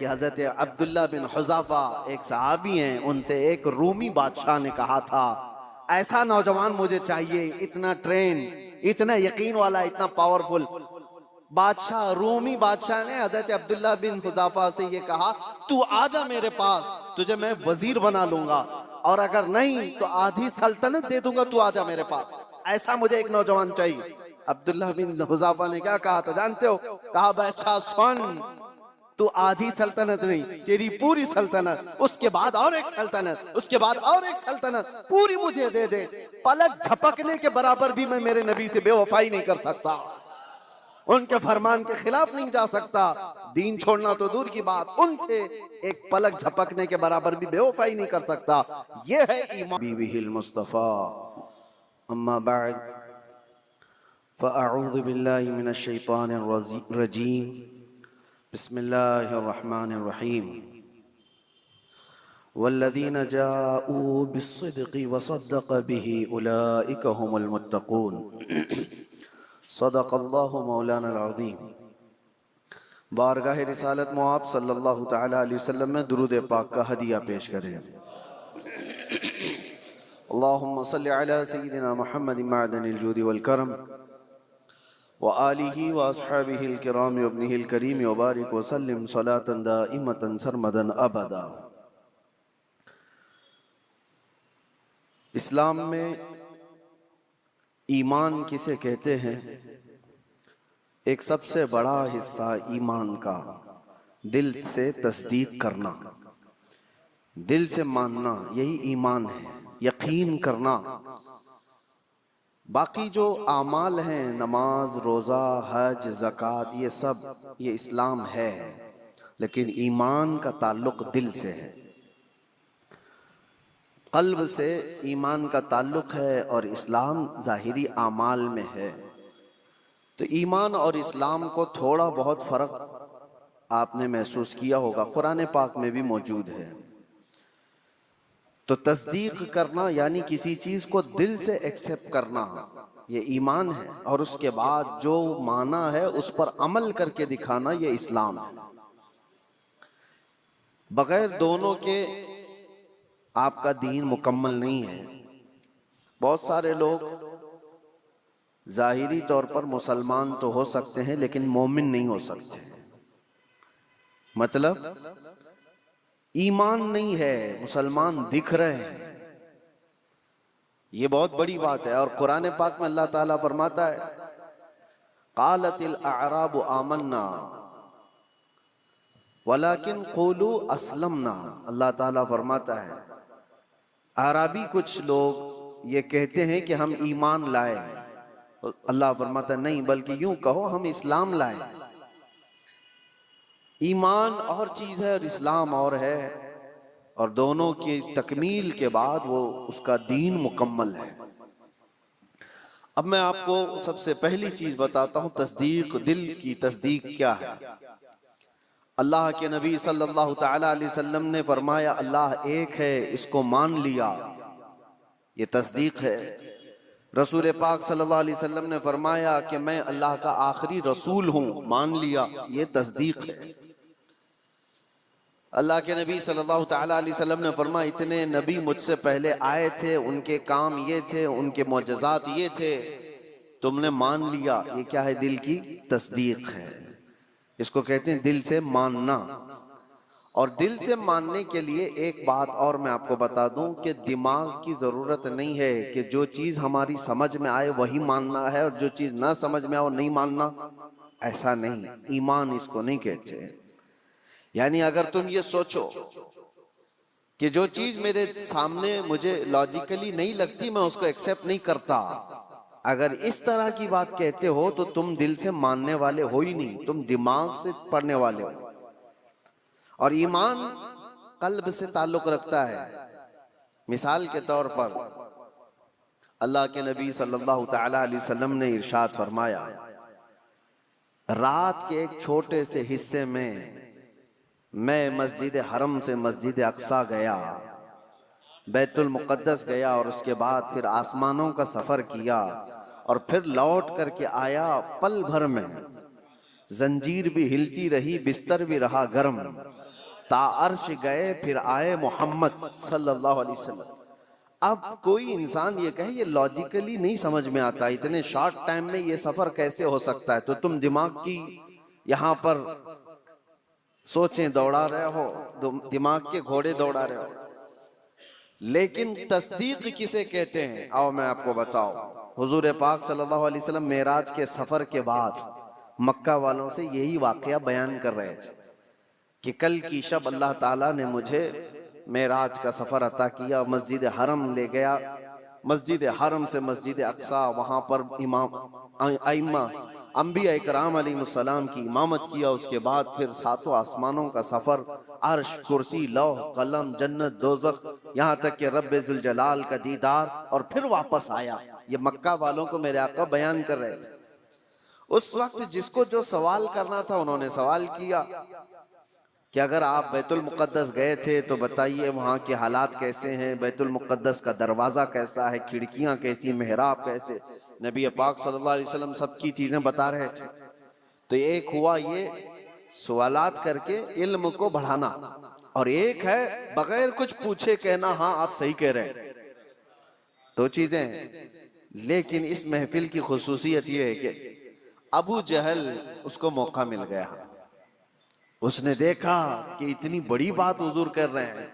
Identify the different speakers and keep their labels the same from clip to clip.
Speaker 1: कि हज़रत अब्दुल्ला बिन हुज़ाफ़ा एक सहाबी हैं, उनसे एक रूमी बादशाह ने कहा था ऐसा नौजवान मुझे चाहिए, इतना ट्रेन, इतना यकीन वाला, इतना पावरफुल। बादशाह, रूमी बादशाह ने हज़रत अब्दुल्ला बिन हुज़ाफ़ा से ये कहा तू आजा मेरे पास, तुझे मैं वजीर बना लूंगा, और अगर नहीं तो आधी सल्तनत दे दूंगा, तू आजा मेरे पास, ऐसा मुझे एक नौजवान चाहिए। अब्दुल्ला बिन हुज़ाफ़ा ने क्या कहा था जानते हो? कहा बादशाह सुन, तू आधी सल्तनत नहीं, तेरी पूरी सल्तनत, उसके बाद और एक सल्तनत, उसके बाद और एक सल्तनत पूरी मुझे दे दे। पलक झपकने के बराबर भी मैं मेरे नबी से बेवफाई नहीं कर सकता, उनके फरमान के खिलाफ नहीं जा सकता, दीन छोड़ना तो दूर की बात, उनसे एक पलक झपकने के बराबर भी बेवफाई नहीं कर सकता। यह है ईमान बीबिहिल मुस्तफा। अम्मा बाद फ़अऊज़ु बिल्लाहि मिनश शैतानिर रजीम। बिस्मिल्लाहिर्रहमानिर्रहीम। वल्लज़ीना जाऊ बिस्सिद्क़ि वसद्दक़ बिही उलाइका हुमुल मुत्तक़ून। सदक़ल्लाहु मौलाना अज़ीम। बारगाह रिसालत मुआब सल्लल्लाहु तआला अलैहि वसल्लम में दुरूद पाक का हदिया पेश करें। अल्लाहुम्मा सल्लि अला सय्यिदिना मुहम्मदिन मअदनिल जूदि वल करम व आलिहि व अस्हाबिहिल किराम व इब्निहिल करीम व बारिक व सल्लिम सलातन दाइमतन सरमदन अबदा। इस्लाम में ईमान किसे कहते हैं? एक सबसे बड़ा हिस्सा ईमान का दिल से तस्दीक करना, दिल से मानना, यही ईमान है, यकीन करना। बाकी जो आमाल हैं, नमाज, रोज़ा, हज, ज़कात, ये सब ये इस्लाम है, लेकिन ईमान का ताल्लुक दिल से है, क़ल्ब से ईमान का ताल्लुक है, और इस्लाम ज़ाहिरी आमाल में है। तो ईमान और इस्लाम को थोड़ा बहुत फ़र्क आपने महसूस किया होगा, कुरान पाक में भी मौजूद है। तो तस्दीक करना यानी किसी चीज़ को दिल से एक्सेप्ट करना, ये ईमान है, और उसके बाद जो माना है उस पर अमल करके दिखाना, ये इस्लाम है। बगैर दोनों के आपका दीन मुकम्मल नहीं है। बहुत सारे लोग ज़ाहिरी तौर पर मुसलमान तो हो सकते हैं लेकिन मोमिन नहीं हो सकते, मतलब ईमान नहीं है, मुसलमान दिख रहे हैं, ये बहुत बड़ी बात है। और कुरान पाक में अल्लाह ताला फरमाता है क़ालतिल अअराबु आमन्ना वलाकिन क़ूलू अस्लमना। अल्लाह ताला फरमाता है अराबी कुछ लोग ये कहते हैं कि हम ईमान लाए, अल्लाह फरमाता नहीं, बल्कि यूं कहो हम इस्लाम लाए। ईमान और चीज़ है और इस्लाम और है, और दोनों की तकमील के बाद वो उसका दीन मुकम्मल है। अब मैं आपको सबसे पहली चीज़ बताता हूँ, तस्दीक, दिल की तस्दीक क्या है। अल्लाह के नबी सल्लल्लाहु तआला अलैहि वसल्लम ने फरमाया अल्लाह एक है, इसको मान लिया, ये तस्दीक है। रसूल पाक सल्लल्लाहु अलैहि वसल्लम ने फरमाया कि मैं अल्लाह का आखिरी रसूल हूँ, मान लिया, ये तस्दीक है। अल्लाह के नबी सल्लल्लाहु तआला अलैहि वसल्लम ने फरमाया इतने नबी मुझसे पहले आए थे, उनके काम ये थे, उनके मोजज़ात ये थे, तुमने मान लिया, ये क्या है? दिल की तस्दीक है। इसको कहते हैं दिल से मानना। और दिल से मानने के लिए एक बात और मैं आपको बता दूं कि दिमाग की ज़रूरत नहीं है कि जो चीज़ हमारी समझ में आए वही मानना है, और जो चीज़ ना समझ में आए वो नहीं मानना, ऐसा नहीं। ईमान इसको नहीं कहते। यानी अगर तुम ये सोचो कि जो चीज़ मेरे सामने मुझे लॉजिकली नहीं लगती, मैं उसको एक्सेप्ट नहीं करता, अगर इस तरह की बात कहते हो तो तुम दिल से मानने वाले हो ही नहीं, तुम दिमाग से पढ़ने वाले हो। और ईमान कल्ब से ताल्लुक रखता है। मिसाल के तौर पर अल्लाह के नबी सल्लल्लाहु तआला अलैहि वसल्लम ने इरशाद फरमाया, रात के एक छोटे से हिस्से में मैं मस्जिद हरम से मस्जिद अक्सा गया, बैतुल मुक़द्दस गया, और उसके बाद फिर आसमानों का सफ़र किया, और फिर लौट करके आया। पल भर में जंजीर भी हिलती रही, बिस्तर भी रहा गर्म, ताअर्श गए, फिर आए मोहम्मद सल्लल्लाहु अलैहि वसल्लम। अब कोई इंसान ये कहे, ये लॉजिकली नहीं समझ में आता, इतने शॉर्ट टाइम में ये सफर कैसे हो सकता है। तो तुम दिमाग की यहाँ पर सोचें दौड़ा रहे हो, दिमाग के घोड़े दौड़ा रहे हो। लेकिन तस्दीक किसे कहते हैं, आओ मैं आपको बताऊं। हुजूर पाक सल्लल्लाहु अलैहि वसल्लम मेराज के सफर के बाद मक्का वालों से यही वाकया बयान कर रहे थे कि कल की शब अल्लाह ताला ने मुझे मेराज का सफर अता किया, मस्जिद हरम ले गया, मस्जिद हरम से मस्जिद अक्सा, वहां पर इमाम आइम्मा अंबिया इकराम अलैहिस्सलाम की इमामत किया। उसके बाद फिर सातों आसमानों का सफर, अर्श, कुर्सी, लौह कलम, जन्नत, दोज़ख, यहाँ तक कि रब्बे जुल जलाल का दीदार, और फिर वापस आया। ये मक्का वालों को मेरे आका बयान कर रहे थे। उस वक्त जिसको जो सवाल करना था उन्होंने सवाल किया कि अगर आप बैतुल मुक़द्दस गए थे तो बताइए वहाँ के हालात कैसे हैं, बैतुल मुक़द्दस का दरवाज़ा कैसा है, खिड़कियाँ कैसी, मेहराब कैसे। नबी पाक सल्लल्लाहु अलैहि वसल्लम सबकी चीज़ें बता रहे थे। तो एक हुआ ये सवालात करके इल्म को बढ़ाना, और एक है बगैर कुछ पूछे कहना हाँ आप सही कह रहे हैं। दो चीज़ें हैं। लेकिन इस महफिल की खुसूसियत ये है कि अबू जहल उसको मौका मिल गया। उसने देखा कि इतनी बड़ी बात हुजूर कर रहे हैं,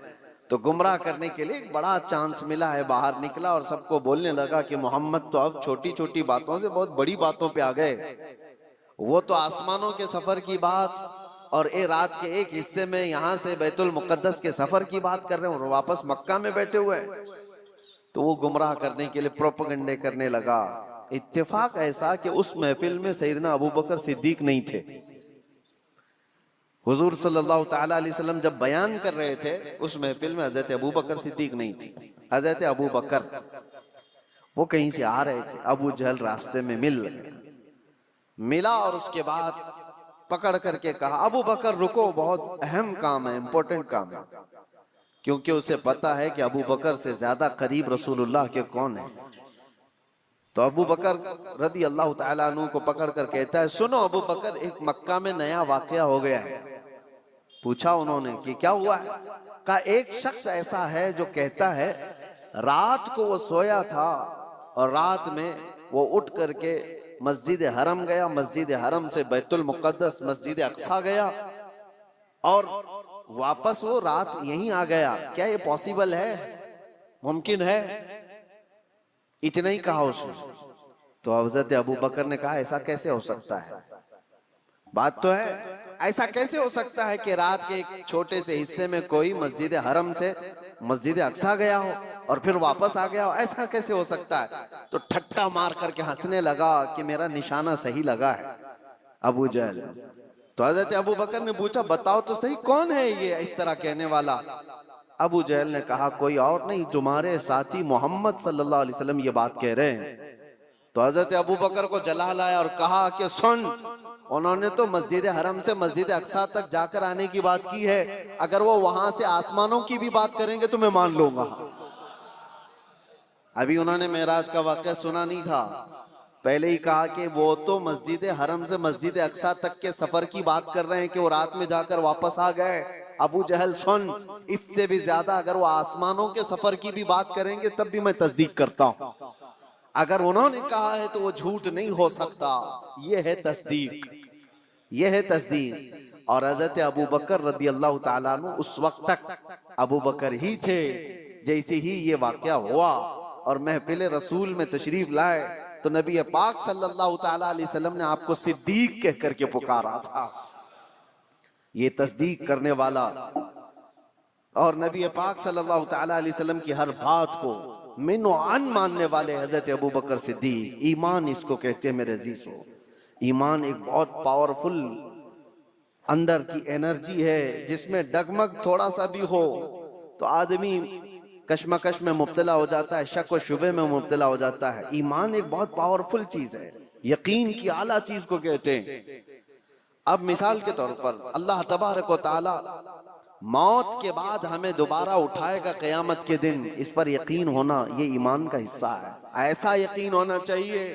Speaker 1: तो गुमराह करने के लिए एक बड़ा चांस मिला है। बाहर निकला और सबको बोलने लगा कि मोहम्मद तो अब छोटी छोटी बातों से बहुत बड़ी बातों पे आ गए। वो तो आसमानों के सफर की बात और ए रात के एक हिस्से में यहाँ से बैतुल मुक़द्दस के सफर की बात कर रहे हैं और वापस मक्का में बैठे हुए हैं। तो वो गुमराह करने के लिए प्रोपेगेंडे करने लगा। इत्तेफाक ऐसा कि उस महफिल में सैयदना अबू बकर सिद्दीक नहीं थे। हुजूर सल्लल्लाहु ताला अलैहि वसल्लम जब बयान कर रहे थे उस महफिल में हजरत अबू बकर सिद्दीक नहीं थी। हजरत अबू बकर वो कहीं से आ रहे थे, अबू जहल रास्ते में मिला और उसके बाद पकड़ करके कहा अबू बकर रुको, बहुत अहम काम है, इंपॉर्टेंट काम है। क्योंकि उसे पता है कि अबू बकर से ज्यादा करीब रसूलुल्लाह के कौन है। तो अबू बकर रदी अल्लाह ताला अन्हु को पकड़ कर कहता है सुनो अबू बकर, एक मक्का में नया वाकया हो गया है। पूछा उन्होंने कि क्या हुआ है। कहा एक शख्स ऐसा है जो कहता है रात को वो सोया था और रात में वो उठ करके मस्जिद हरम गया, मस्जिद हरम से बैतुल मुक़द्दस मस्जिद अक्सा गया और वापस वो रात यहीं आ गया। क्या ये पॉसिबल है, मुमकिन है? इतना ही कहा उसने। तो हज़रत अबू बकर ने कहा ऐसा कैसे हो सकता है, बात तो है, ऐसा कैसे हो सकता है कि रात के एक छोटे से हिस्से में कोई मस्जिद हरम से मस्जिद अक्सा गया हो और फिर वापस आ गया हो, ऐसा कैसे हो सकता है। तो ठट्टा मार करके हंसने लगा कि मेरा निशाना सही लगा है अबू जहल। तो हज़रत अबू बकर ने पूछा बताओ तो सही कौन है ये इस तरह कहने वाला। अबू जहल ने कहा कोई और नहीं, तुम्हारे साथी मोहम्मद सल्लल्लाहु अलैहि वसल्लम ये बात कह रहे हैं। तो हजरत अबू बकर को जलाल आया और कहा कि सुन, उन्होंने तो मस्जिद हरम से मस्जिद अक्सा तक जाकर आने की बात की है, अगर वो वहां से आसमानों की भी बात करेंगे तो मैं मान लूंगा। अभी उन्होंने मेराज का वाक़या सुना नहीं था, पहले ही कहा कि वो तो मस्जिद हरम से मस्जिद अक्सा तक के सफर की बात कर रहे हैं कि वो रात में जाकर वापस आ गए। अबू जहल सुन, इससे भी ज्यादा अगर वो आसमानों के सफर की भी बात करेंगे तब भी मैं तस्दीक करता हूं। अगर उन्होंने कहा है तो वो झूठ नहीं हो सकता। ये है तस्दीक, ये है तस्दीक। और हज़रत अबू बकर रदी अल्लाह ताला अन्हु उस वक्त तक अबू बकर ही थे। जैसे ही ये वाक़या हुआ और महफिल रसूल में तशरीफ लाए तो नबी पाक सल्लल्लाहु ताला अलैहि वसल्लम ने आपको सिद्दीक कह करके पुकारा था। ये तस्दीक करने वाला और नबी पाक सल्लल्लाहु ताला अलैहि वसल्लम की हर बात को मिनो अन मानने वाले हजरत अबू बकर सिद्दीक, ईमान इसको कहते हैं मेरे अजीजों। ईमान एक बहुत पावरफुल अंदर की एनर्जी है जिसमें डगमग थोड़ा सा भी हो तो आदमी कश्मकश में मुब्तला हो जाता है, शक व शुबे में मुब्तला हो जाता है। ईमान एक बहुत पावरफुल चीज है, यकीन की आला चीज को कहते हैं। अब मिसाल के तौर पर अल्लाह तबारक व तआला मौत के बाद हमें दोबारा उठाएगा क़यामत के दिन, इस पर यकीन होना ये ईमान का हिस्सा है। ऐसा यकीन होना चाहिए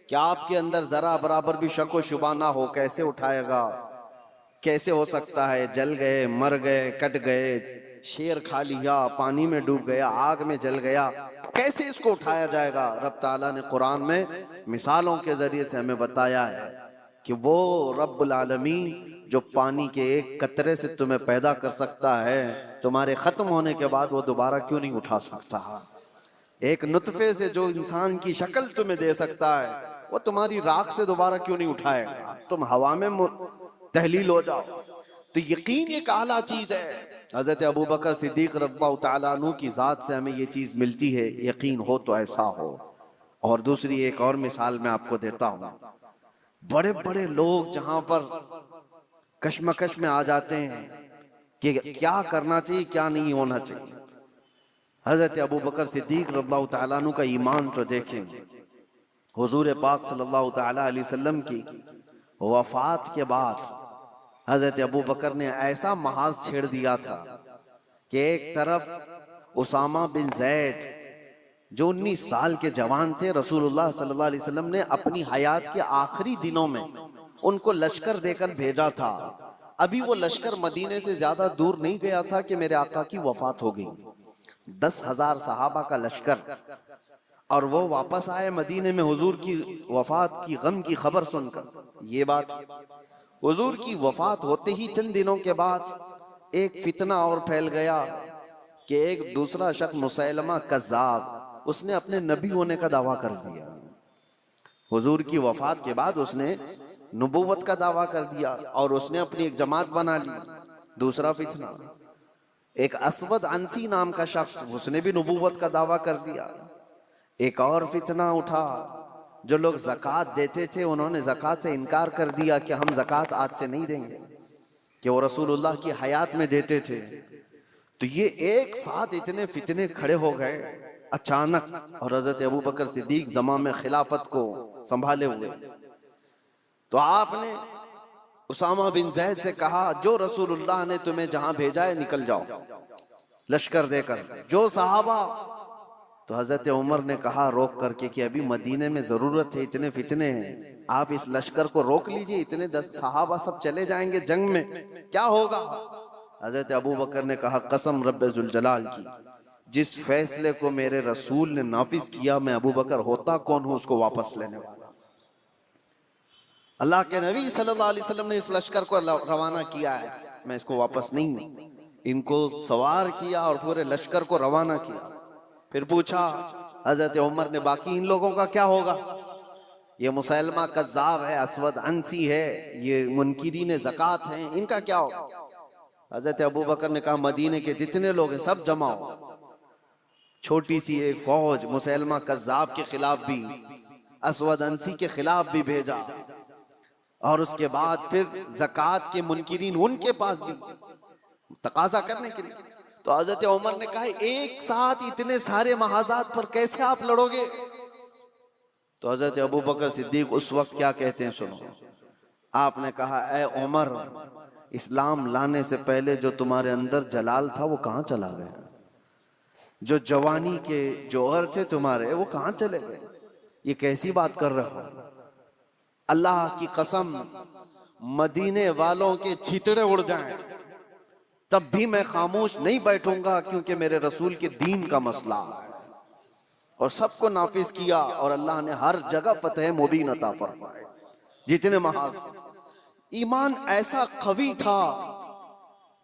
Speaker 1: कि आपके अंदर जरा बराबर भी शक व शुबा ना हो, कैसे उठाएगा, कैसे हो सकता है, जल गए, मर गए, कट गए, शेर खा लिया, पानी में डूब गया, आग में जल गया, कैसे इसको उठाया जाएगा? रब ताला ने कुरान में मिसालों के जरिए से हमें बताया है कि वो रब्बुल आलमीन जो पानी के एक कतरे से तुम्हें पैदा कर सकता है, तुम्हारे खत्म होने के बाद वो दोबारा क्यों नहीं उठा सकता? एक नुतफे से जो इंसान की शक्ल तुम्हें दे सकता है, वो तुम्हारी राख से दोबारा क्यों नहीं उठाएगा? तुम हवा में तहलील हो जाओ। तो यकीन एक आला चीज है। हजरत अबू बकर सिद्दीक रज़ियल्लाहु तआला अन्हु की जात से हमें ये चीज मिलती है, यकीन हो तो ऐसा हो। और दूसरी एक और मिसाल मैं आपको देता हूँ। बड़े बड़े लोग जहां पर कश्मकश में आ जाते हैं कि क्या करना चाहिए, क्या नहीं होना चाहिए, हजरत अबू बकर सिद्दीक रज़ियल्लाहु तआला अन्हु का ईमान तो देखें। हुजूर पाक सल्लल्लाहु तआला अलैहि वसल्लम की वफात के बाद हजरत अबू बकर ने ऐसा महाज छेड़ दिया था कि एक तरफ उसामा बिन जैद जो 19 साल के जवान थे, रसूलुल्लाह सल्लल्लाहु अलैहि वसल्लम ने अपनी हयात के आखिरी दिनों में उनको लश्कर देकर भेजा था। अभी वो लश्कर मदीने से ज्यादा दूर नहीं गया था कि मेरे आका की वफात हो गई। 10,000 सहाबा का लश्कर, और वो वापस आए मदीने में हुजूर की वफात की गम की खबर सुनकर। ये बात हुजूर की वफात होते ही चंद दिनों के बाद एक फितना और फैल गया कि एक दूसरा शख्स मुसैलमा कज़्ज़ाब, उसने अपने नबी होने का दावा कर दिया। हुजूर की वफात के बाद उसने नबूवत का दावा कर दिया और उसने अपनी एक जमात बना ली। दूसरा फितना, एक असवद अंसी नाम का शख्स, उसने भी नबूवत का दावा कर दिया। एक और फितना उठा, जो लोग ज़कात देते थे उन्होंने ज़कात से इनकार कर दिया कि हम ज़कात आज से नहीं देंगे, कि वो रसूलुल्लाह की हयात में देते थे। तो ये एक साथ इतने फितने खड़े हो गए अचानक, और हज़रत अबू बकर सिद्दीक ज़मा में खिलाफत को संभाले हुए। तो आपने उसामा बिन जैद से कहा, जो रसूलुल्लाह ने तुम्हें जहां भेजा है निकल जाओ लश्कर देकर, जो सहाबा। तो हजरत उमर ने कहा रोक करके कि अभी मदीने में जरूरत है, इतने फितने हैं, आप इस लश्कर को रोक लीजिए, इतने 10 सहाबा सब चले जाएंगे जंग में, क्या होगा? हजरत अबू बकर ने कहा कसम रब्बे जुल जलाल की, जिस फैसले को मेरे रसूल ने नाफिज किया, मैं अबू बकर होता कौन हूं उसको वापस लेने वाला। अल्लाह के नबी सल्लल्लाहु अलैहि वसल्लम ने इस लश्कर को रवाना किया है, मैं इसको वापस नहीं। इनको सवार किया और पूरे लश्कर को रवाना किया। फिर पूछा हजरत उमर ने, बाकी इन लोगों का क्या होगा? ये मुसैलमा कज़्ज़ाब है, असवद अंसी है, ये मुनकिरीन ज़कात हैं, इनका क्या होगा? हजरत अबू बकर ने कहा मदीने के जितने लोग हैं सब जमाओ। छोटी सी एक फौज मुसैलमा कज़्ज़ाब के खिलाफ भी, असवद अंसी के खिलाफ भी भेजा, और उसके बाद फिर ज़कात के मुनकिरीन उनके पास भी तकाजा करने के लिए। तो हजरत उमर ने कहा एक साथ इतने सारे महाजात पर कैसे आप लड़ोगे? तो हजरत अबू बकर सिद्दीक उस वक्त क्या कहते हैं सुनो। आपने कहा ए उमर, इस्लाम लाने से पहले जो तुम्हारे अंदर जलाल था वो कहाँ चला गया? जो जवानी के जौहर थे तुम्हारे वो कहाँ चले गए? ये कैसी बात कर रहे हो? अल्लाह की कसम, मदीने वालों के छितड़े उड़ जाएं तब भी मैं खामोश नहीं बैठूंगा, क्योंकि मेरे रसूल के दीन का मसला है। और सबको नाफिज किया और अल्लाह ने हर जगह फतह मुबीन अता फरमाए। जितने महाज, ईमान ऐसा कवी था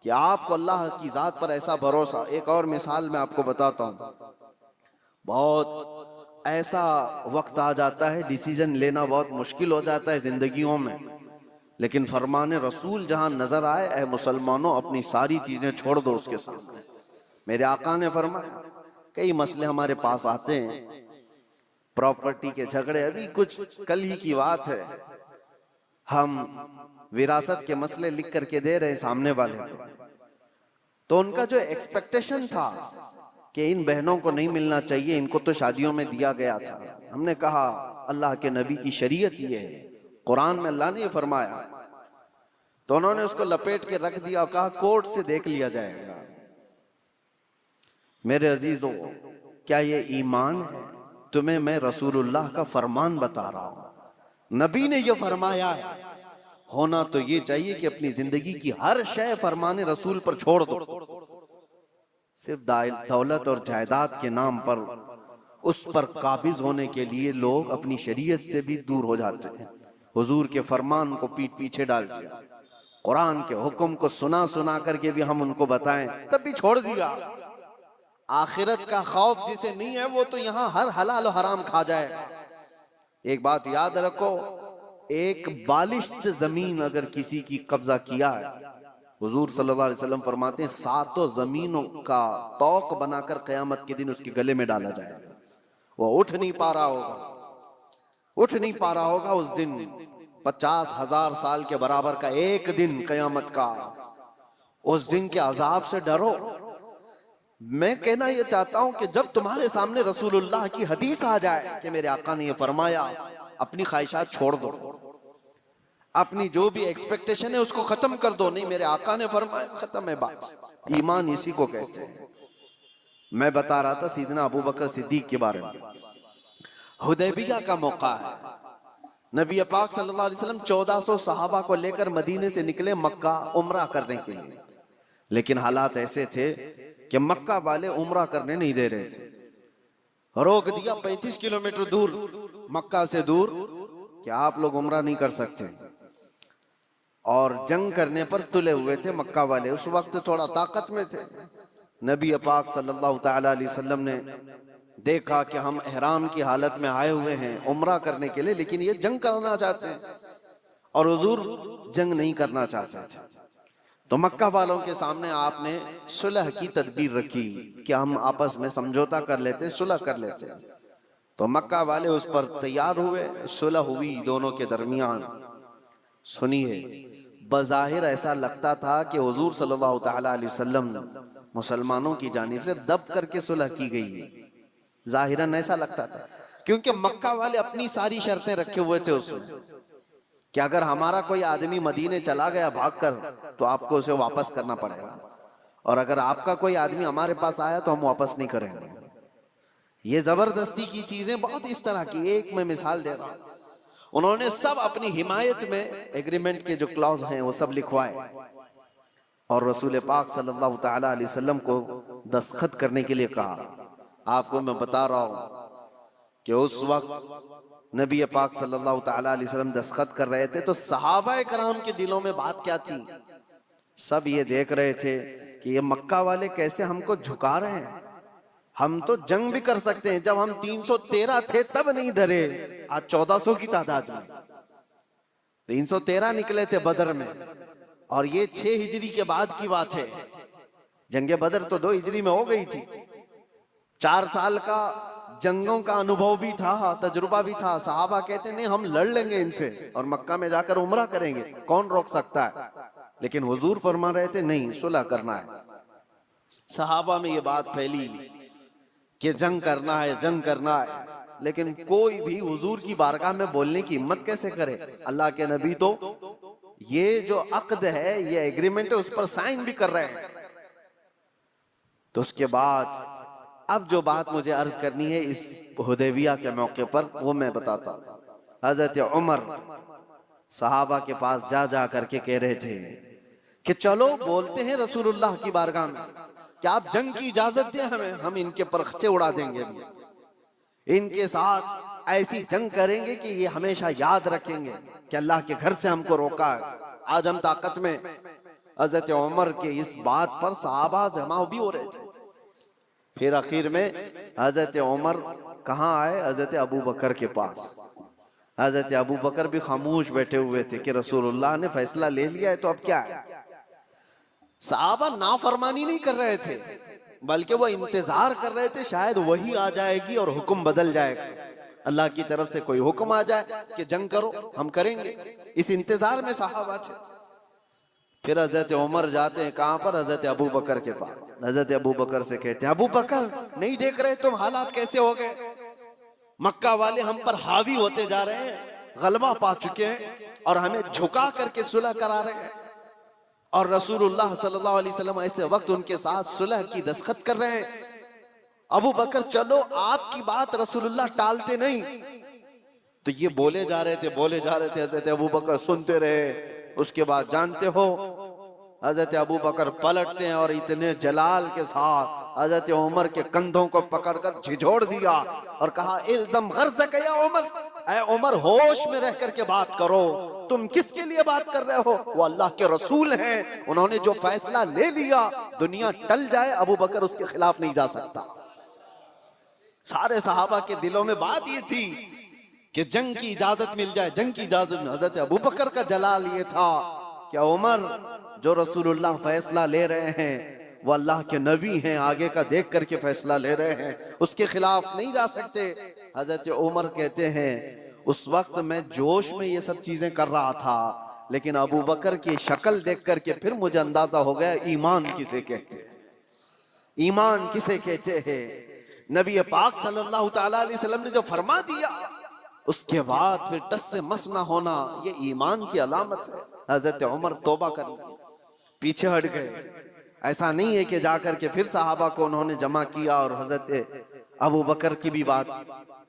Speaker 1: कि आपको अल्लाह की जात पर ऐसा भरोसा। एक और मिसाल मैं आपको बताता हूँ। बहुत ऐसा वक्त आ जाता है, डिसीजन लेना बहुत मुश्किल हो जाता है जिंदगियों में, लेकिन फरमाने रसूल जहां नजर आए, ऐ मुसलमानों अपनी सारी चीजें छोड़ दो उसके सामने। मेरे आका ने फरमाया, कई मसले हमारे पास आते हैं, प्रॉपर्टी के झगड़े, अभी कुछ कल ही की बात है, हम विरासत के मसले लिख करके दे रहे सामने वाले को। तो उनका जो एक्सपेक्टेशन था कि इन बहनों को नहीं मिलना चाहिए, इनको तो शादियों में दिया गया था। हमने कहा अल्लाह के नबी की शरीयत ये है, कुरान में अल्लाह ने ये फरमाया। तो उन्होंने उसको लपेट के रख दिया और कहा कोर्ट से देख लिया जाएगा। मेरे अजीजों, क्या ये ईमान है? तुम्हें मैं रसूलुल्लाह का फरमान बता रहा हूं, नबी ने ये फरमाया है। होना तो ये चाहिए कि अपनी जिंदगी की हर शय फरमाने रसूल पर छोड़ दो। सिर्फ दौलत और जायदाद के नाम पर उस पर काबिज होने के लिए लोग अपनी शरीयत से भी दूर हो जाते हैं। हुजूर के फरमान को पीठ पीछे डाल दिया, कुरान के हुक्म को सुना सुना करके भी हम उनको बताएं तब भी छोड़ दिया। आखिरत का खौफ जिसे नहीं है वो तो यहाँ हर हलाल और हराम खा जाएगा। एक बात याद रखो, एक बालिश्त जमीन अगर किसी की कब्जा किया है, हुजूर सल्लल्लाहु अलैहि वसल्लम फरमाते हैं सातों जमीनों का तौक बनाकर क़यामत के दिन उसके गले में डाला जाएगा। वो उठ नहीं पा रहा होगा, उठ नहीं पा रहा होगा उस दिन। 50,000 साल के बराबर का एक दिन क़यामत का, उस दिन के अजाब से डरो। मैं कहना यह चाहता हूं कि जब तुम्हारे सामने रसूलुल्लाह की हदीस आ जाए कि मेरे आका ने यह फरमाया, अपनी ख्वाहिशात छोड़ दो, अपनी जो भी एक्सपेक्टेशन है उसको खत्म कर दो। नहीं, मेरे आका ने फरमाया, खत्म है बात। ईमान इसी को कहते हैं। मैं बता रहा था सीदना अबू बकर सिद्दीक के बारे में। हुदैबिया का मौका है, नबी पाक सल्लल्लाहु अलैहि वसल्लम 1400 सहाबा को लेकर मदीने से निकले मक्का उम्रा करने के लिए, लेकिन हालात ऐसे थे कि मक्का वाले उम्रा करने नहीं दे रहे थे। रोक दिया 35 किलोमीटर दूर, मक्का से दूर, कि आप लोग उम्रा नहीं कर सकते। और जंग करने पर तुले हुए थे मक्का वाले, उस वक्त थोड़ा ताकत में थे। नबी पाक सल्लल्लाहु ताला अलैहि वसल्लम ने देखा कि हम इहराम की हालत में आए हुए हैं उम्रा करने के लिए, लेकिन ये जंग करना चाहते हैं और हुजूर जंग नहीं करना चाहते थे। तो मक्का वालों के सामने आपने सुलह की तदबीर रखी कि हम आपस में समझौता कर लेते, सुलह कर लेते। तो मक्का वाले उस पर तैयार हुए, सुलह हुई दोनों के दरमियान। सुनिए, बज़ाहिर ऐसा लगता था कि हुजूर सल्लल्लाहु ताला अलैहि वसल्लम मुसलमानों की जानिब से दब करके सुलह की गई है। जाहिरन ऐसा लगता था, क्योंकि मक्का वाले अपनी सारी शर्तें रखे हुए थे उसमें कि अगर हमारा कोई आदमी मदीने चला गया भागकर तो आपको उसे वापस करना पड़ेगा, और अगर आपका कोई आदमी हमारे पास आया तो हम वापस नहीं करेंगे। ये जबरदस्ती की चीजें बहुत इस तरह की, एक मैं मिसाल दे रहा हूं। उन्होंने सब अपनी हिमायत में एग्रीमेंट के जो क्लॉज हैं वो सब लिखवाए और रसूल पाक सल्लल्लाहु ताला अलैहि वसल्लम को दस्तखत करने के लिए कहा। आपको मैं बता रहा हूं कि उस वक्त नबी पाक सल्लल्लाहु ताला अलैहि वसल्लम दस्तखत कर रहे थे तो सहाबाए कराम के दिलों में बात क्या थी, सब ये देख रहे थे कि ये मक्का वाले कैसे हमको झुका रहे हैं। हम तो जंग भी कर सकते हैं, जब हम 313 थे तब नहीं डरे, आज 1400 की तादाद में 313 निकले थे बदर में, और ये 6 हिजरी के बाद की बात है। जंगे बदर तो 2 हिजरी में हो गई थी। 4 साल का जंगों का अनुभव भी था, तजुर्बा भी था। सहाबा कहते नहीं हम लड़ लेंगे इनसे और मक्का में जाकर उम्रा करेंगे, कौन रोक सकता है। लेकिन हुजूर फरमा रहे थे नहीं, सुलह करना है। सहाबा में ये बात फैली कि जंग करना है, जंग करना है, लेकिन कोई भी हुजूर की बारगाह में बोलने की हिम्मत कैसे करे। अल्लाह के नबी तो ये जो अक्द है, ये एग्रीमेंट है, उस पर साइन भी कर रहे हैं। तो उसके बाद अब जो बात मुझे अर्ज करनी है इस हुदैबिया के मौके पर, वो मैं बताता हूं। हजरत उमर सहाबा के पास जा जा करके कह रहे थे कि चलो बोलते हैं रसूलुल्लाह की बारगाह में कि आप जंग की इजाजत दें हमें, हम इनके परखचे उड़ा देंगे, इनके साथ ऐसी जंग करेंगे कि ये हमेशा याद रखेंगे कि अल्लाह के घर से हमको रोका है, आज हम ताकत में। हजरत उमर के इस बात पर सहाबा जमा भी हो रहे थे। फिर आखिर में हजरत उमर कहाँ आए, हजरत अबू बकर के पास। हजरत अबू बकर भी खामोश बैठे हुए थे कि रसूलुल्लाह ने फैसला ले लिया है तो अब क्या है। सहाबा नाफरमानी नहीं कर रहे थे, बल्कि वो इंतजार कर रहे थे शायद वही आ जाएगी और हुक्म बदल जाएगा, अल्लाह की तरफ से कोई हुक्म आ जाए कि जंग करो, हम करेंगे। इस इंतजार में सहाबा थे। फिर हजरत उमर जाते हैं कहां पर, हजरत अबू बकर के पास। हजरत अबू बकर से कहते हैं अबू बकर नहीं देख रहे तुम हालात कैसे हो गए, मक्का वाले हम पर हावी होते जा रहे हैं, गलबा पा चुके हैं और हमें झुका करके सुलह करा रहे हैं, और रसूलुल्लाह सल्लल्लाहु अलैहि वसल्लम ऐसे वक्त उनके साथ सुलह की दस्तखत कर रहे हैं। अबू बकर चलो आपकी बात रसूलुल्लाह टालते नहीं। तो ये बोले जा रहे थे, बोले जा रहे थे। हजरत अबू बकर सुनते रहे, उसके बाद जानते हो हजरत अबू बकर पलटते हैं और इतने जलाल के साथ हजरत उमर के कंधों को पकड़कर झिझोड़ दिया और कहा इल्ज़म गर्ज़क या उमर, ऐ उमर होश में रह करके बात करो, तुम किसके लिए बात कर रहे हो? वो अल्लाह के रसूल हैं, उन्होंने जो फैसला ले लिया दुनिया टल जाए अबू बकर उसके खिलाफ नहीं जा सकता। सारे सहाबा के दिलों में बात ये थी कि जंग की इजाजत मिल जाए, जंग की इजाजत। हजरत अबू बकर का जलाल ये था क्या उमर जो रसूलुल्लाह फैसला ले रहे हैं वो अल्लाह के नबी हैं, आगे का देख करके फैसला ले रहे हैं, उसके खिलाफ नहीं जा सकते। हजरत उमर कहते हैं उस वक्त मैं जोश में ये सब चीजें कर रहा था, लेकिन अबू बकर की शक्ल देख करके फिर मुझे अंदाजा हो गया ईमान किसे कहते हैं, ईमान किसे कहते हैं। नबी पाक सल्लल्लाहु तआला अलैहि वसल्लम ने जो फरमा दिया उसके बाद फिर टस से मस ना होना ये ईमान की अलामत है। हजरत उमर तौबा कर लिए, पीछे हट गए। ऐसा नहीं है कि जाकर के फिर सहाबा को उन्होंने जमा किया और हजरत अबू बकर की भी बात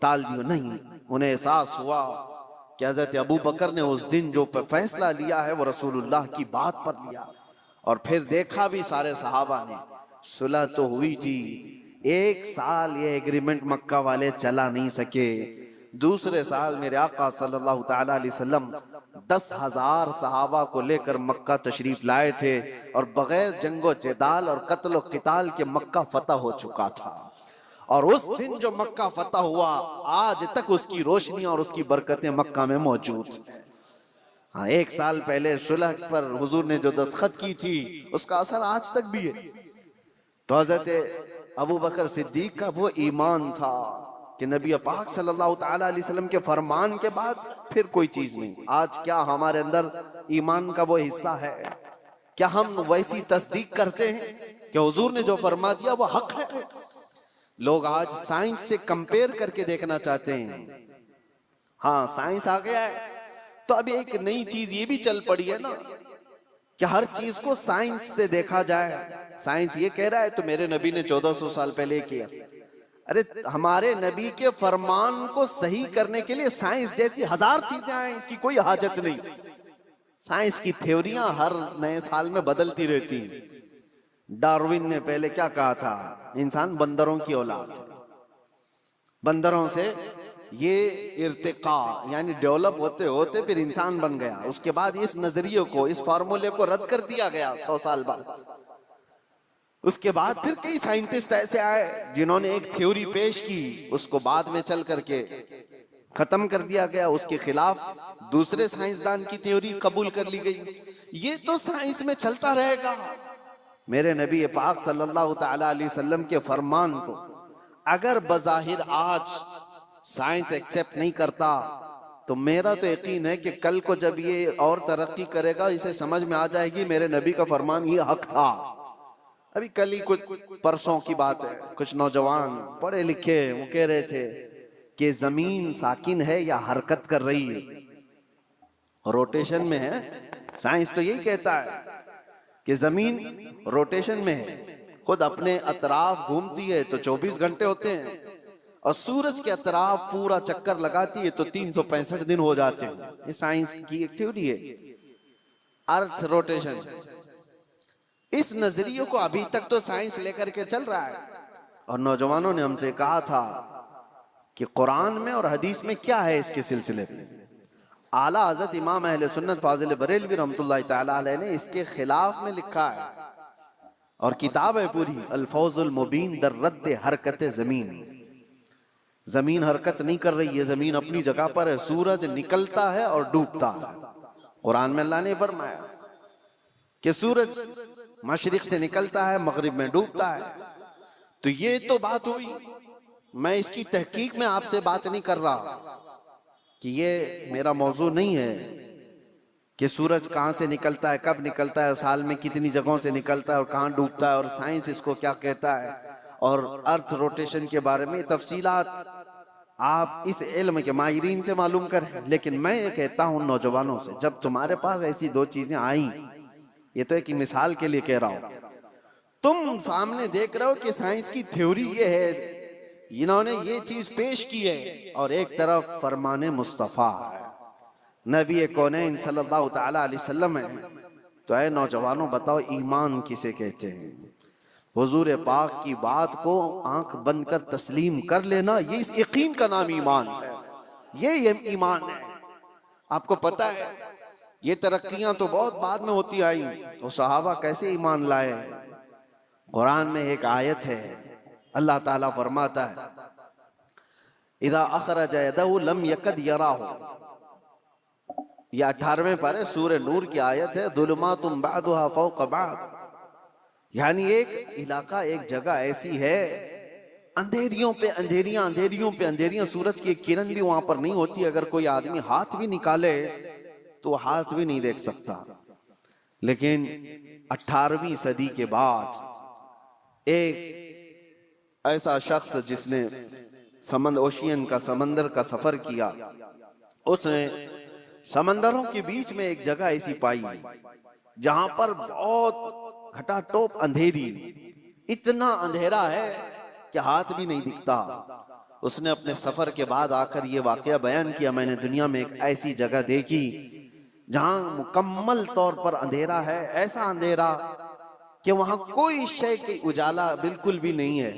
Speaker 1: टाल दी, नहीं, उन्हें एहसास हुआ कि हजरत अबू बकर ने उस दिन जो फैसला लिया है वो रसूलुल्लाह की बात पर लिया। और फिर देखा भी सारे सहाबा ने, सुलह तो हुई थी, 1 साल ये एग्रीमेंट मक्का वाले चला नहीं सके। दूसरे साल मेरे आका सल्लल्लाहु तआला अलैहि वसल्लम 10,000 सहाबा को लेकर मक्का तशरीफ लाए थे और बगैर जंगो जदाल और कत्ल क़िताल के मक्का फतह हो चुका था। और उस दिन जो मक्का फतह हुआ आज तक उसकी रोशनी और उसकी बरकतें मक्का में मौजूद हैं। हाँ, 1 साल पहले सुलह पर हुजूर ने जो दस्तखत की थी उसका असर आज तक भी है। तो हजरत अबू बकर सिद्दीक का वो ईमान था कि नबी पाक सल्लल्लाहु तआला अलैहि वसल्लम के फरमान के बाद फिर कोई चीज नहीं। आज क्या हमारे अंदर ईमान का वो हिस्सा है? क्या हम वैसी तस्दीक करते हैं कि हुजूर ने जो फरमा दिया वो हक है? लोग आज साइंस से कंपेयर करके देखना चाहते हैं। हाँ, साइंस आ गया है तो अब एक नई चीज ये भी चल पड़ी है ना कि हर चीज को साइंस से देखा जाए। साइंस ये कह रहा है तो मेरे नबी ने 1400 साल पहले किया। अरे हमारे नबी के फरमान को सही करने के लिए साइंस जैसी 1000 चीजें आए, इसकी कोई हाजत नहीं। साइंस की थ्योरियां हर नए साल में बदलती रहती। डार्विन ने पहले क्या कहा था? इंसान बंदरों की औलाद है, बंदरों से ये इर्तिका यानी डेवलप होते होते फिर इंसान बन गया। उसके बाद इस नजरिए को, इस फार्मूले को रद्द कर दिया गया 100 साल बाद। उसके बाद फिर कई साइंटिस्ट ऐसे आए जिन्होंने एक थ्योरी पेश की, उसको बाद में चल करके खत्म कर दिया गया, उसके खिलाफ दूसरे साइंसदान की थ्योरी कबूल कर ली गई। ये तो साइंस में चलता रहेगा। मेरे नबी पाक सल्लल्लाहु तआला अलैहि वसल्लम के फरमान को अगर बज़ाहिर आज साइंस एक्सेप्ट नहीं करता तो मेरा तो यकीन है कि कल को जब ये और तरक्की करेगा इसे समझ में आ जाएगी मेरे नबी का फरमान ये हक था। अभी कल ही कुछ परसों की बात है, कुछ नौजवान पढ़े लिखे वो कह रहे थे कि जमीन साकिन है या हरकत कर रही है, रोटेशन में है। साइंस तो यही कहता है कि जमीन रोटेशन में है, खुद अपने अतराफ घूमती है तो 24 घंटे होते हैं और सूरज के अतराफ पूरा चक्कर लगाती है तो 365 दिन हो जाते हैं। ये साइंस की एक थ्योरी है, अर्थ रोटेशन। इस नजरिए को अभी तक तो साइंस लेकर के चल रहा है। और नौजवानों ने हमसे कहा था कि कुरान में और हदीस में क्या है इसके सिलसिले में। आला हजरत इमाम अहले सुन्नत फाजिल बरेलवी रहमतुल्लाह तआला अलैह ने इसके खिलाफ में लिखा है और किताब है पूरी, अल-फौजुल मुबीन दर रद्द हरकत जमीन। जमीन हरकत नहीं कर रही है, जमीन अपनी जगह पर है। सूरज निकलता है और डूबता है। कुरान में अल्लाह ने फरमाया कि सूरज मशरिक से निकलता है, मगरिब में डूबता है। तो ये तो बात हुई। मैं इसकी तहकीक में आपसे बात नहीं कर रहा कि ये मेरा मौजू नहीं है कि सूरज कहाँ से निकलता है, कब निकलता है, साल में कितनी जगहों से निकलता है और कहाँ डूबता है और साइंस इसको क्या कहता है और अर्थ रोटेशन के बारे में तफसीलात आप इस इल्म के माहिरीन से मालूम करें। लेकिन मैं ये कहता हूँ नौजवानों से, जब तुम्हारे पास ऐसी 2 चीजें आई, ये तो एक मिसाल के लिए कह रहा हूं, तुम सामने देख रहे हो कि साइंस की थ्योरी ये है, इन्होंने ये चीज पेश की है और एक तरफ फरमाने मुस्तफा है, नबी कौनैन सल्लल्लाहु ताला अलैहि वसल्लम है। तो ऐ नौजवानों बताओ ईमान किसे कहते हैं? हुजूर पाक की बात को आंख बंद कर तस्लीम कर लेना, ये इस यकीन का नाम ईमान है। ये ईमान है। आपको पता है ये तरक्कियां तो बहुत बाद में होती आई, तो सहाबा कैसे ईमान लाए? कुरान में एक आयत है, अल्लाह ताला फरमाता है इदा अखरज यदहु लम यकद यराहु। यह 18वें पारे सूरह नूर की आयत है। दुलमातुम बादुहा फौक बाद, यानी एक इलाका, एक जगह ऐसी है अंधेरियों पे अंधेरियां, अंधेरियों पे अंधेरियां, सूरज की एक किरण भी वहां पर नहीं होती। अगर कोई आदमी हाथ भी निकाले तो हाथ भी नहीं देख सकता। लेकिन 18वीं सदी के बाद एक ऐसा शख्स जिसने ओशियन का, समंदर का सफर किया, उसने समंदरों के बीच में एक जगह ऐसी पाई जहां पर बहुत घटाटोप अंधेरी, इतना अंधेरा है कि हाथ भी नहीं दिखता। उसने अपने सफर के बाद आकर ये वाकया बयान किया, मैंने दुनिया में एक ऐसी जगह देखी जहां मुकम्मल तौर पर अंधेरा है, ऐसा अंधेरा कि वहां कोई शय की उजाला बिल्कुल भी नहीं है।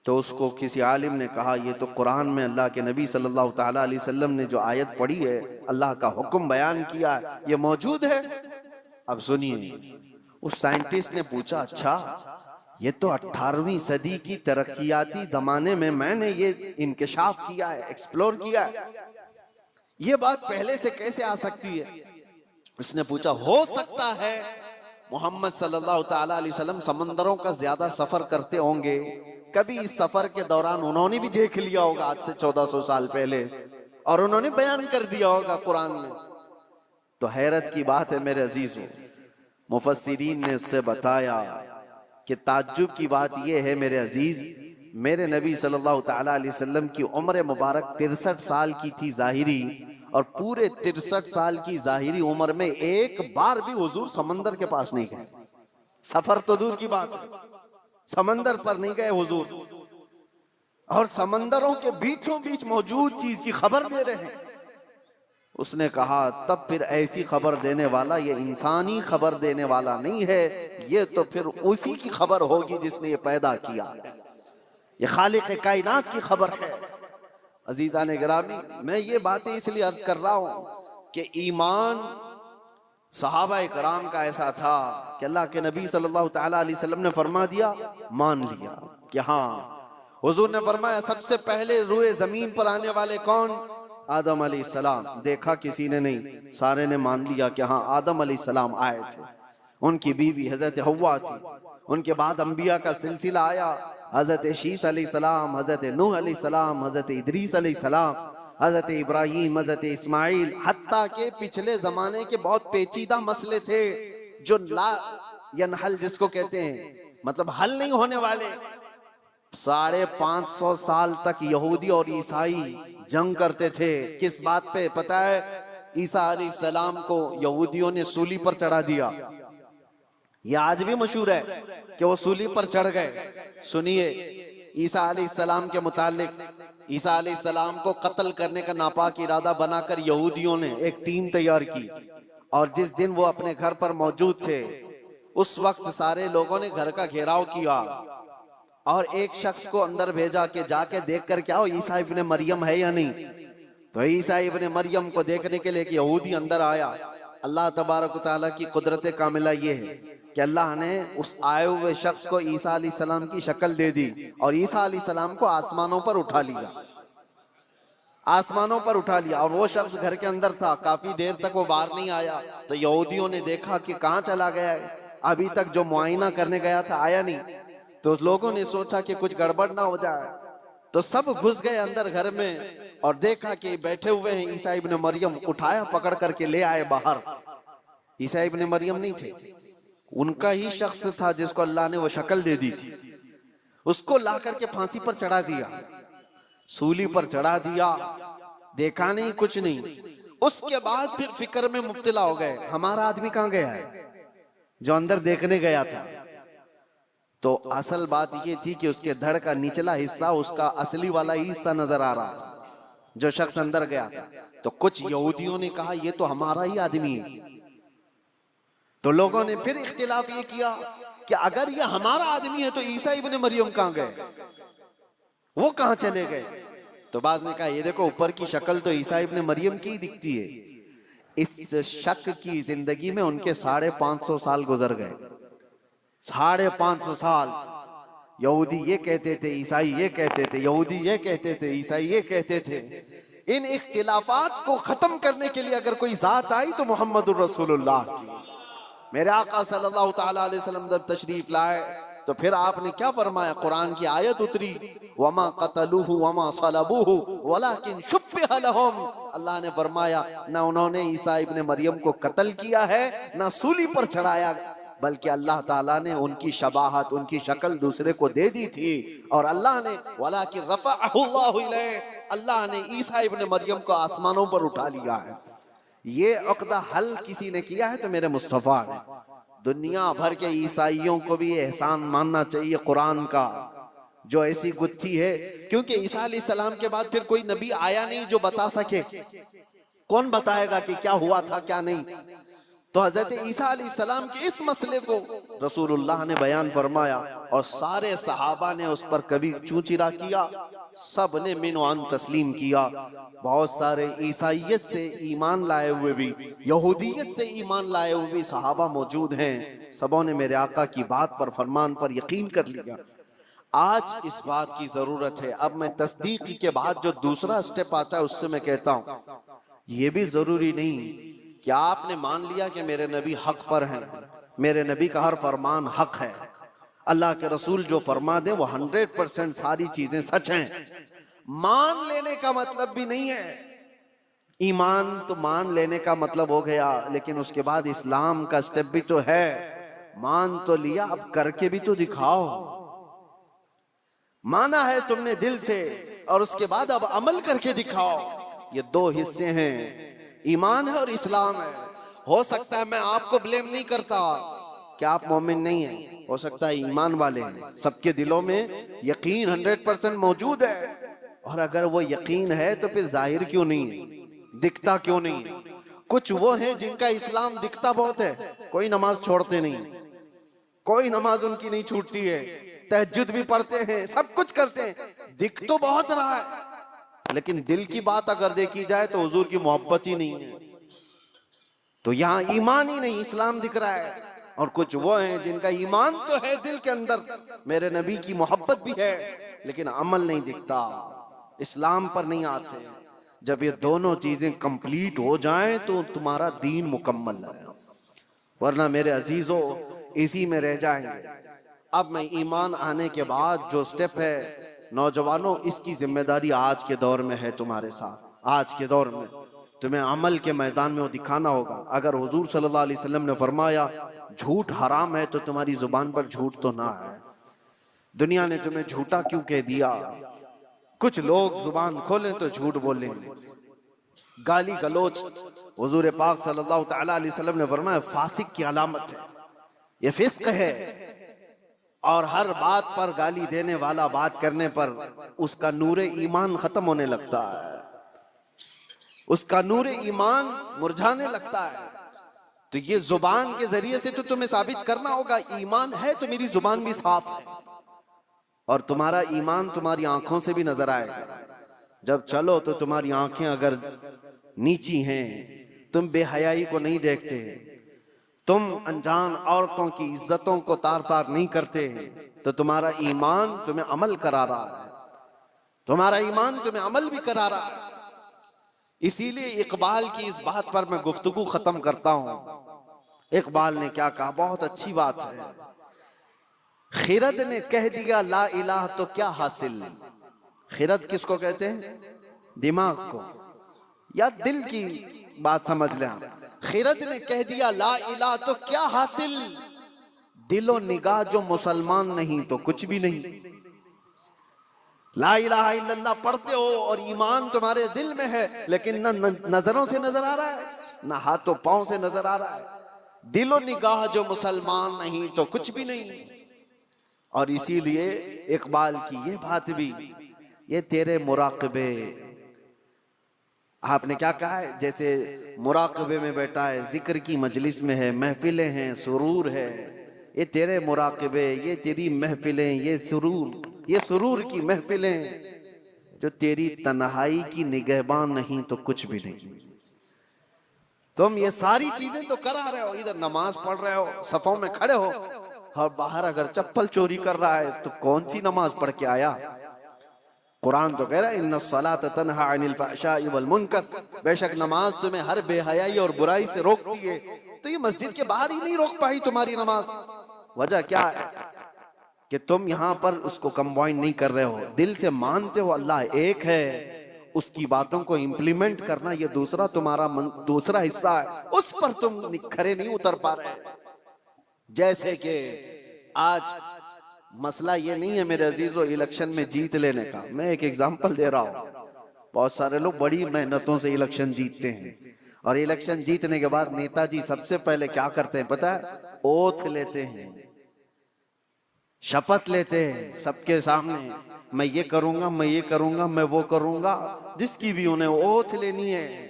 Speaker 1: तो उसको किसी आलिम ने कहा, ये तो कुरान में अल्लाह के नबी सल्लल्लाहु ताला अलैहि वसल्लम ने जो आयत पढ़ी है, अल्लाह का हुक्म बयान किया है, ये मौजूद है। अब सुनिए, उस साइंटिस्ट ने पूछा, अच्छा ये तो 18वीं सदी की तरक्कियाती जमाने में मैंने ये इंकिशाफ किया है, एक्सप्लोर किया है, ये बात पहले से कैसे आ सकती है? उसने पूछा, हो सकता है मोहम्मद सल्लल्लाहु ताला अलैहि वसल्लम समंदरों का ज्यादा सफर करते होंगे, कभी इस सफर के दौरान उन्होंने भी देख लिया होगा आज से 1400 साल पहले, और उन्होंने बयान कर दिया होगा कुरान में। तो हैरत की बात है मेरे अजीजों, मुफस्सिरीन ने उससे बताया कि ताज्जुब की बात यह है मेरे अजीज, मेरे नबी सल्लल्लाहु ताला अलैहि वसल्लम की उम्र मुबारक 63 साल की थी जाहिरी, और पूरे 63 साल की जाहिरी उम्र में एक बार भी हुजूर समंदर के पास नहीं गए। सफर तो दूर की बात है, समंदर पर नहीं गए हुजूर, और समंदरों के बीचों बीच मौजूद चीज की खबर दे रहे हैं। उसने कहा, तब फिर ऐसी खबर देने वाला ये इंसानी खबर देने वाला नहीं है, ये तो फिर उसी की खबर होगी जिसने ये पैदा किया, ये खालिक कायनात की खबर है। अजीजान गिरामी, मैं ये बातें इसलिए अर्ज कर रहा हूं कि ईमान सहाबा कराम का ऐसा था कि अल्लाह के नबी सल्लल्लाहु ताला अलैहि वसल्लम ने फरमा दिया, मान लिया कि हाँ। हुजूर ने फरमाया, सबसे पहले रूए जमीन पर आने वाले कौन? आदम अलैहिस्सलाम। देखा किसी ने नहीं, सारे ने मान लिया कि हाँ आदम अलैहिस्सलाम आए थे। उनकी बीवी हजरत हव्वा थी। उनके बाद अंबिया का सिलसिला आया, हजरत शीस अलैहिस्सलाम, हजरत नूह अलैहिस्सलाम, हजरत इदरीस अलैहिस्सलाम, हजरत इब्राहीम, हजरत इस्माइल, हत्ता के पिछले जमाने के बहुत पेचीदा मसले थे जो ला यनहल जिसको कहते हैं, मतलब हल नहीं होने वाले। 550 साल तक यहूदी और ईसाई जंग करते थे। किस बात पे पता है? ईसा अलैहिस्सलाम को यहूदियों ने सूली पर चढ़ा दिया। ये आज भी मशहूर है कि वो सूली पर चढ़ गए। सुनिए, ईसा अलैहिस्सलाम के मुतालिक, ईसा अलैहिस्सलाम को कत्ल करने का नापाक इरादा बनाकर यहूदियों ने एक टीम तैयार की, और जिस दिन वो अपने घर पर मौजूद थे उस वक्त सारे लोगों ने घर का घेराव किया और एक शख्स को अंदर भेजा कि जाके देख कर क्या हो, ईसा इब्ने मरियम है या नहीं। तो ईसा इब्ने मरियम को देखने के लिए एक यहूदी अंदर आया। अल्लाह तबारक व तआला की कुदरत कामिला ये है कि अल्लाह ने उस आए हुए शख्स को ईसा अलैहिस्सलाम की शक्ल दे दी और ईसा अलैहिस्सलाम को आसमानों पर उठा लिया, आसमानों पर उठा लिया। और वो शख्स घर के अंदर था, काफी देर तक वो बाहर नहीं आया। तो यहूदियों ने देखा कि कहाँ चला गया है, अभी तक जो मुआयना करने गया था आया नहीं। तो लोगों ने सोचा कि कुछ गड़बड़ ना हो जाए, तो सब घुस गए अंदर घर में और देखा कि बैठे हुए हैं ईसा इब्ने मरियम। उठाया, पकड़ करके ले आए बाहर। ईसा इब्ने मरियम नहीं थे, उनका ही शख्स था जिसको अल्लाह ने वो शक्ल दे दी थी। उसको ला करके फांसी पर चढ़ा दिया, सूली पर चढ़ा दिया। देखा नहीं, कुछ नहीं। उसके बाद फिर फिक्र में मुब्तला हो गए, हमारा आदमी कहाँ गया है जो अंदर देखने गया था। तो असल बात ये थी कि उसके धड़ का निचला हिस्सा उसका असली वाला हिस्सा नजर आ रहा था। जो शख्स अंदर गया था। तो कुछ यहूदियों ने कहा ये तो हमारा ही आदमी है। तो लोगों ने फिर इख्तिलाफ ये किया कि अगर ये हमारा आदमी है तो ईसा इब्ने मरियम कहां गए, वो कहां चले गए। तो बाज ने कहा ये देखो ऊपर की शक्ल तो ईसा इब्ने मरियम की ही दिखती है। इस शक की जिंदगी में उनके 550 साल गुजर गए। 550 साल यहूदी ये कहते थे, ईसाई ये कहते थे, यहूदी ये कहते थे, ईसाई ये कहते थे। इन इख्तिलाफात को खत्म करने के लिए अगर कोई जात आई तो मोहम्मदुर रसूलुल्लाह की। मेरे आका सल्लल्लाहु तआला अलैहि वसल्लम जब तशरीफ लाए तो फिर आपने क्या फरमाया, कुरान की आयत उतरी, वमा क़तलूहु वमा सलबूहु वलाकिन शुब्बिह लहुम। अल्लाह ने फरमाया ना उन्होंने ईसा इब्ने मरियम को कत्ल किया है ना सूली पर चढ़ाया, बल्कि अल्लाह ताला ने उनकी शबाहत, उनकी शक्ल दूसरे को दे दी थी। और अल्लाह ने वलाकिन रफ़अहु अल्लाहु इलैहि, अल्लाह ने ईसा इब्ने मरियम को आसमानों पर उठा लिया है। ये अक़दा हल किसी ने किया है तो मेरे मुस्तफ़ा ने। दुनिया भर के ईसाइयों को भी एहसान मानना चाहिए कुरान का, जो ऐसी गुत्थी है, क्योंकि ईसा अलैहिस्सलाम के बाद फिर कोई नबी आया नहीं जो बता सके। कौन बताएगा कि क्या हुआ था क्या नहीं। तो हजरत ईसा अलैहिस्सलाम के इस मसले को रसूलुल्लाह ने बयान फरमाया और सारे सहाबा ने उस पर कभी चूचिरा किया, सब ने मिनवान तस्लीम किया। बहुत सारे ईसाइयत से ईमान लाए हुए भी, यहूदियत से ईमान लाए हुए भी सहाबा मौजूद हैं। सबों ने मेरे आका की बात पर, फरमान पर यकीन कर लिया। आज इस बात की जरूरत है। अब मैं तस्दीक के बाद जो दूसरा स्टेप आता है उससे मैं कहता हूं, यह भी जरूरी नहीं कि आपने मान लिया कि मेरे नबी हक पर हैं, मेरे नबी का हर फरमान हक है, अल्लाह के रसूल जो फरमा दे वो 100% सारी चीजें सच हैं। मान लेने का मतलब भी नहीं है। ईमान तो मान लेने का मतलब हो गया, लेकिन उसके बाद इस्लाम का स्टेप भी तो है। मान तो लिया, अब करके भी तो दिखाओ। माना है तुमने दिल से और उसके बाद अब अमल करके दिखाओ। ये दो हिस्से हैं, ईमान है और इस्लाम है। हो सकता है, मैं आपको ब्लेम नहीं करता कि आप मोमिन नहीं हैं, हो सकता है ईमान वाले हैं, सबके दिलों में यकीन 100% मौजूद है। और अगर वो यकीन है तो फिर जाहिर क्यों नहीं है, दिखता क्यों नहीं है। कुछ वो हैं जिनका इस्लाम दिखता बहुत है, कोई नमाज छोड़ते नहीं, कोई नमाज उनकी नहीं छूटती है, तहज्जुद भी पढ़ते हैं, सब कुछ करते हैं, दिख तो बहुत रहा है, लेकिन दिल की बात अगर देखी जाए तो हुजूर की मोहब्बत ही नहीं है। तो यहाँ ईमान ही नहीं, इस्लाम दिख रहा है। और कुछ वो हैं जिनका ईमान तो है दिल के अंदर, मेरे नबी की मोहब्बत भी है, लेकिन अमल नहीं दिखता, इस्लाम पर नहीं आते। जब ये दोनों चीजें कंप्लीट हो जाएं तो तुम्हारा दीन मुकम्मल है, वरना मेरे अजीजों इसी में रह जाएंगे। अब मैं ईमान आने के बाद जो स्टेप है, नौजवानों, इसकी जिम्मेदारी आज के दौर में है तुम्हारे साथ। आज के दौर में तुम्हें अमल के मैदान में वो दिखाना होगा। अगर हुजूर सल्लल्लाहु अलैहि वसल्लम ने फरमाया झूठ हराम है, तो तुम्हारी जुबान पर झूठ तो ना है। दुनिया ने तुम्हें झूठा क्यों कह दिया? कुछ लोग जुबान खोलें तो झूठ बोलें, गाली गलोच। हुजूर पाक सल्लल्लाहु तआला अलैहि वसल्लम ने फरमाया फासिक की अलामत है, ये फिस्क है। और हर बात पर गाली देने वाला बात करने पर उसका नूरे ईमान खत्म होने लगता है, उसका नूरे ईमान मुरझाने लगता है। तो ये जुबान के जरिए से तो तुम्हें साबित करना होगा, ईमान है तो मेरी जुबान भी साफ है। और तुम्हारा ईमान तुम्हारी आंखों से भी नजर आएगा। जब चलो तो तुम्हारी आंखें अगर नीची हैं, तुम बेहयाई को नहीं देखते, तुम अनजान औरतों की इज्जतों को तार तार नहीं करते, तो तुम्हारा ईमान तुम्हें अमल करा रहा है, तुम्हारा ईमान तुम्हें अमल भी करा रहा है। इसीलिए इकबाल की इस बात पर मैं गुफ्तगू खत्म करता हूं। इकबाल ने क्या कहा, बहुत अच्छी बात है। खिरद ने कह दिया ला इलाह तो क्या हासिल। खिरद किसको कहते हैं? दिमाग को या दिल की बात समझ लें आप। खिरद ने कह दिया ला इलाह तो क्या हासिल, दिलो निगाह जो मुसलमान नहीं तो कुछ भी नहीं। ला इलाहा इल्लल्लाह पढ़ते हो और ईमान तुम्हारे दिल में है, लेकिन न नजरों से नजर आ रहा है, न हाथों पांव से नजर आ रहा है। दिलो निगाह जो मुसलमान नहीं तो कुछ भी नहीं। और इसीलिए इकबाल की ये बात भी, ये तेरे मुराकबे, आपने क्या कहा है, जैसे मुराकबे में बैठा है, जिक्र की मजलिस में है, महफिलें हैं, सुरूर है, ये तेरे मुराकबे, ये तेरी महफिलें, ये सुरूर की महफिलें, जो तेरी तन्हाई की निगहबान नहीं तो कुछ भी नहीं। तुम ये सारी चीजें तो करा रहे हो, इधर नमाज पढ़ रहे हो, सफों में खड़े हो, और बाहर अगर चप्पल चोरी कर रहा है तो कौन सी नमाज पढ़ के आया। कुरान तो कह रहा है इन्नस्सलात तन्हा अनिल फहशाई वल मुनकर, बेशक नमाज तुम्हें हर बेहयाई और बुराई से रोकती है। तो ये मस्जिद के बाहर ही नहीं रोक पाई तुम्हारी नमाज, वजह क्या है कि तुम यहाँ पर उसको कंबाइन नहीं कर रहे हो, दिल से मानते हो अल्लाह एक है, उसकी बातों को इंप्लीमेंट करना ये दूसरा तुम्हारा दूसरा हिस्सा है, उस पर तुम खरे नहीं उतर पा रहे। जैसे कि आज मसला ये नहीं है मेरे अजीजों इलेक्शन में जीत लेने का, मैं एक एग्जांपल दे रहा हूँ। बहुत सारे लोग बड़ी मेहनतों से इलेक्शन जीतते हैं, और इलेक्शन जीतने के बाद नेताजी सबसे पहले क्या करते हैं पता है, ओथ लेते हैं, शपथ लेते हैं सबके सामने, मैं ये करूंगा, मैं ये करूंगा, मैं वो करूंगा, जिसकी भी उन्हें ओथ लेनी है।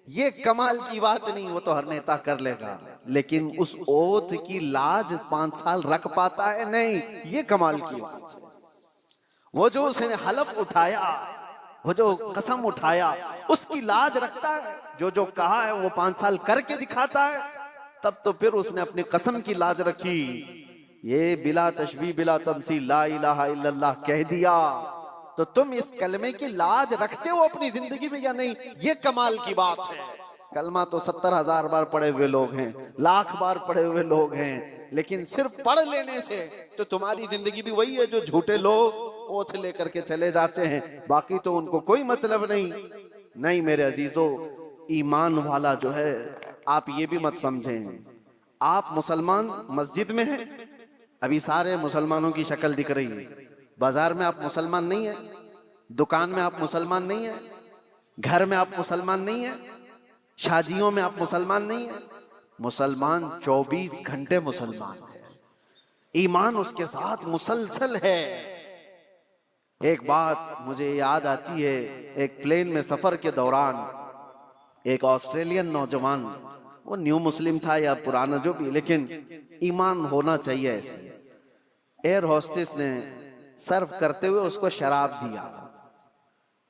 Speaker 1: ये कमाल की बात नहीं, वो तो हर नेता कर लेगा, लेकिन उस ओथ की लाज 5 साल रख पाता है नहीं, ये कमाल की बात है। वो जो उसने हलफ उठाया, वो जो कसम उठाया, उसकी लाज रखता है, जो जो कहा है वो 5 साल करके दिखाता है, तब तो फिर उसने अपनी कसम की लाज रखी। ये बिला तशबीह बिला तमसील ला इलाहा इल्लल्लाह कह दिया, तो तुम इस कलमे की लाज रखते हो अपनी जिंदगी में या नहीं, ये कमाल की बात है। कलमा तो 70,000 बार पढ़े हुए लोग हैं, लाख बार पढ़े हुए लोग हैं, लेकिन सिर्फ पढ़ लेने से तो तुम्हारी जिंदगी भी वही है जो झूठे लोग ओथ लेकर के चले जाते हैं, बाकी तो उनको कोई मतलब नहीं। नहीं मेरे अजीजों, ईमान वाला जो है, आप ये भी मत समझें आप मुसलमान मस्जिद में हैं, अभी सारे मुसलमानों की शक्ल दिख रही है, बाजार में आप मुसलमान नहीं है, दुकान में आप मुसलमान नहीं है, घर में आप मुसलमान नहीं है, शादियों में आप मुसलमान नहीं है। मुसलमान 24 घंटे मुसलमान है, ईमान उसके साथ मुसलसल है। एक बात मुझे याद आती है, एक प्लेन में सफर के दौरान एक ऑस्ट्रेलियन नौजवान, वो न्यू मुस्लिम था या पुराना जो भी, लेकिन ईमान होना चाहिए ऐसे, एयर होस्टेस ने सर्व करते हुए उसको शराब दिया।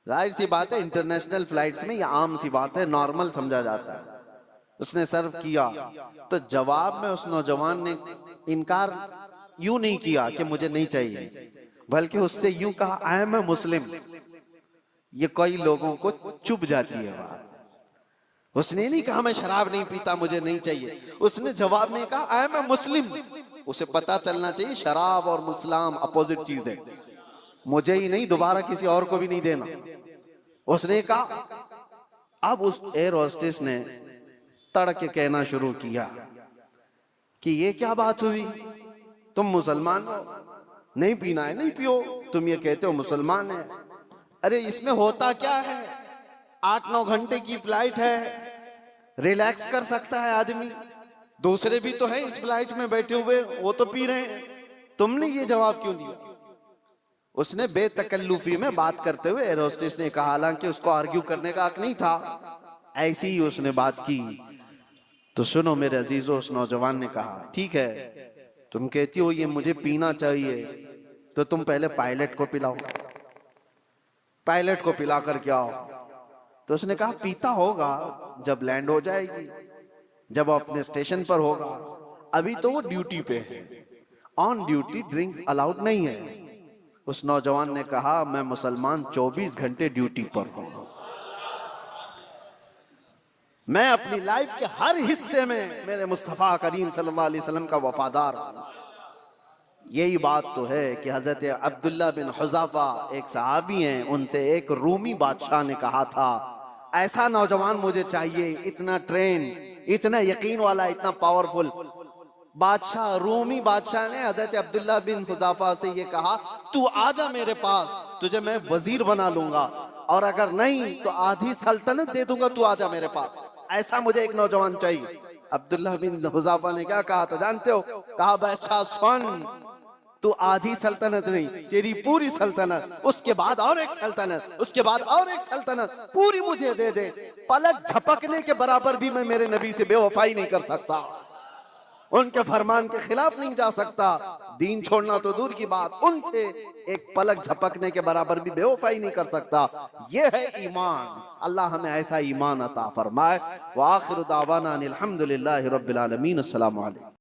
Speaker 1: जाहिर सी बात है इंटरनेशनल फ्लाइट्स में ये आम सी बात है, नॉर्मल समझा जाता है। उसने सर्व किया तो जवाब में उस नौजवान ने इनकार यूं नहीं किया कि मुझे नहीं चाहिए, बल्कि उससे यूं कहा आई एम ए मुस्लिम। ये कई लोगों को चुभ जाती है बात। उसने नहीं कहा मैं शराब नहीं पीता मुझे नहीं चाहिए, उसने जवाब में कहा आई एम ए मुस्लिम। उसे पता चलना चाहिए शराब और मुस्लिम अपोजिट चीज है, मुझे ही नहीं दोबारा किसी और को भी नहीं देना। उसने कहा, अब उस एयर होस्टेस ने तड़के कहना शुरू किया कि ये क्या बात हुई, तुम मुसलमान हो, नहीं पीना है नहीं पियो, तुम ये कहते हो मुसलमान है। अरे इसमें होता क्या है, 8-9 घंटे की फ्लाइट है, रिलैक्स कर सकता है आदमी, दूसरे भी तो है इस फ्लाइट में बैठे हुए, वो तो पी रहे हैं, तुमने ये जवाब क्यों दिया। उसने बेतकल्लुफी में बात करते हुए एयर होस्टेस ने कहा, हालांकि उसको आर्ग्यू करने का हक नहीं था, ऐसी ही उसने बात की। तो सुनो मेरे अजीजों, उस नौजवान ने कहा ठीक है तुम कहती हो ये मुझे पीना चाहिए, तो तुम पहले पायलट को पिलाओ, पायलट को पिला कर के आओ। तो उसने कहा पीता होगा जब लैंड हो जाएगी, जब वो अपने स्टेशन पर होगा, अभी तो वो ड्यूटी पे है, ऑन ड्यूटी ड्रिंक अलाउड नहीं है। उस नौजवान ने कहा मैं मुसलमान 24 घंटे ड्यूटी पर हूं, मैं अपनी लाइफ के हर हिस्से में मेरे मुस्तफा करीम सल्लल्लाहु अलैहि वसल्लम का वफादार हूं। यही बात तो है कि हजरत अब्दुल्ला बिन हुज़ाफा एक सहाबी हैं, उनसे एक रूमी बादशाह ने कहा था ऐसा नौजवान मुझे चाहिए, इतना ट्रेन, इतना यकीन वाला, इतना पावरफुल। बादशाह, रूमी बादशाह ने हजरत अब्दुल्ला बिन हुज़ाफा से ये कहा तू आजा मेरे पास, तुझे मैं वजीर बना लूंगा, और अगर नहीं तो आधी सल्तनत दे दूंगा, तू आजा मेरे पास, ऐसा मुझे एक नौजवान चाहिए। अब्दुल्ला बिन हुज़ाफा ने क्या कहा था जानते हो, कहा बादशाह सुन, तू आधी सल्तनत नहीं, तेरी पूरी सल्तनत, उसके बाद और एक सल्तनत, उसके बाद और एक सल्तनत पूरी मुझे दे दे। पलक झपकने के बराबर भी मैं मेरे नबी से बेवफाई नहीं कर सकता, उनके फरमान के खिलाफ नहीं जा सकता। दीन छोड़ना तो दूर की बात, उनसे एक पलक झपकने के बराबर भी बेवफाई नहीं कर सकता। यह है ईमान। अल्लाह हमें ऐसा ईमान अता फरमाए। व आखिर दावाना अनिल हम्दुलिल्लाहि रब्बिल आलमीन। अस्सलामु अलैकुम।